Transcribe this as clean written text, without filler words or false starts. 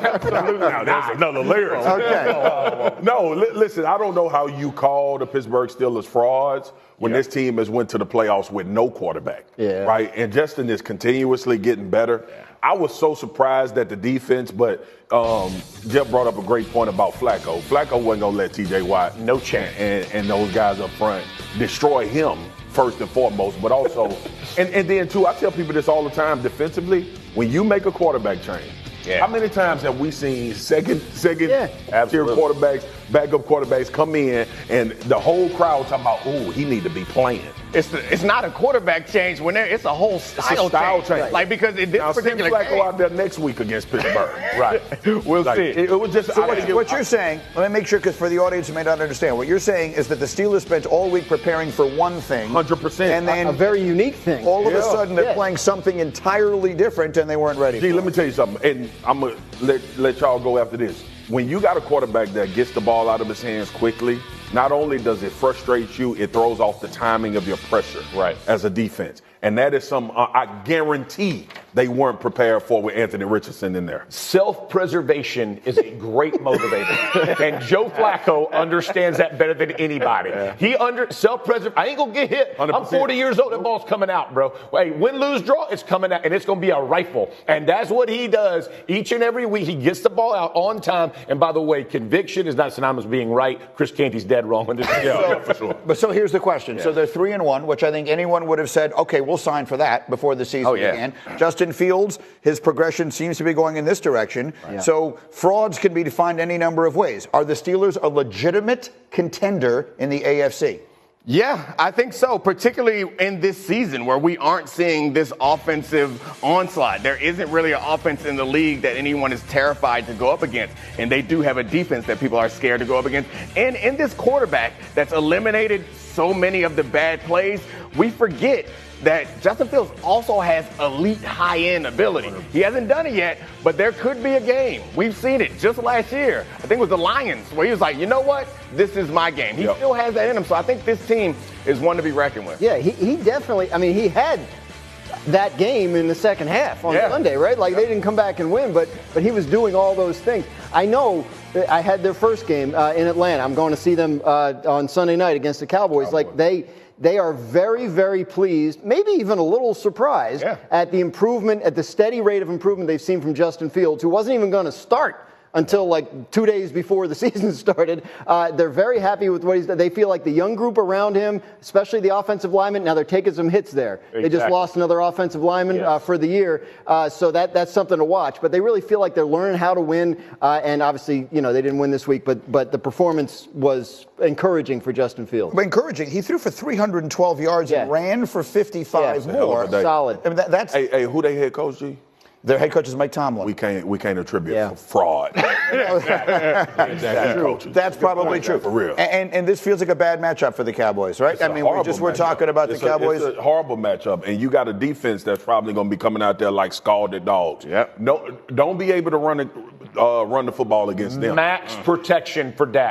Absolutely. Now, there's another layer. Okay. No, listen, I don't know how you call the Pittsburgh Steelers frauds when this team has went to the playoffs with no quarterback. Yeah. Right? And Justin is continuously getting better. Yeah. I was so surprised at the defense, but Jeff brought up a great point about Flacco. Flacco wasn't going to let T.J. Watt no chance. And those guys up front destroy him first and foremost, but also, and then too, I tell people this all the time, defensively, when you make a quarterback change, how many times have we seen second tier quarterbacks, backup quarterbacks come in and the whole crowd talking about, ooh, he need to be playing. It's not a quarterback change when it's a whole style change. Right. Like, because in this particular Flacco game, out there next week against Pittsburgh. Right. We'll see. It was just so what you're saying, let me make sure, because for the audience who may not understand, what you're saying is that the Steelers spent all week preparing for one thing. 100%. And then a very unique thing. All of a sudden they're playing something entirely different and they weren't ready. Let me tell you something, and I'm going to let y'all go after this. When you got a quarterback that gets the ball out of his hands quickly, not only does it frustrate you, it throws off the timing of your pressure as a defense. And that is something I guarantee they weren't prepared for with Anthony Richardson in there. Self-preservation is a great motivator. And Joe Flacco understands that better than anybody. Yeah. Self-preservation. I ain't going to get hit. 100%. I'm 40 years old. That ball's coming out, bro. Hey, win, lose, draw, it's coming out. And it's going to be a rifle. And that's what he does each and every week. He gets the ball out on time. And by the way, conviction is not synonymous with being right. Chris Canty's dead wrong with this. For sure. But so here's the question. Yeah. So they're 3-1, which I think anyone would have said, okay, we'll sign for that before the season began. Justin Fields, his progression seems to be going in this direction. Right. So frauds can be defined any number of ways. Are the Steelers a legitimate contender in the AFC? Yeah, I think so, particularly in this season where we aren't seeing this offensive onslaught. There isn't really an offense in the league that anyone is terrified to go up against. And they do have a defense that people are scared to go up against. And in this quarterback that's eliminated so many of the bad plays, we forget that Justin Fields also has elite high-end ability. He hasn't done it yet, but there could be a game. We've seen it just last year. I think it was the Lions, where he was like, you know what? This is my game. He still has that in him. So I think this team is one to be reckoned with. Yeah, he definitely, I mean, he had that game in the second half on Sunday, right? Like, they didn't come back and win, but he was doing all those things. I know I had their first game in Atlanta. I'm going to see them on Sunday night against the Cowboys. Like, they are very, very pleased, maybe even a little surprised at the improvement, at the steady rate of improvement they've seen from Justin Fields, who wasn't even going to start until like 2 days before the season started. They're very happy with what he's done. They feel like the young group around him, especially the offensive linemen, now they're taking some hits there. Exactly. They just lost another offensive lineman for the year, so that's something to watch. But they really feel like they're learning how to win, and obviously, you know, they didn't win this week, but the performance was encouraging for Justin Fields. Encouraging. He threw for 312 yards and ran for 55 more. Solid. I mean, that's hey, who they head coach, G? Their head coach is Mike Tomlin. We can't attribute fraud. That's true. That's probably true. For real. And this feels like a bad matchup for the Cowboys, right? I mean, we're talking about the Cowboys. It's a horrible matchup, and you got a defense that's probably going to be coming out there like scalded dogs. No, don't be able to run the football against them. Max protection for Dak.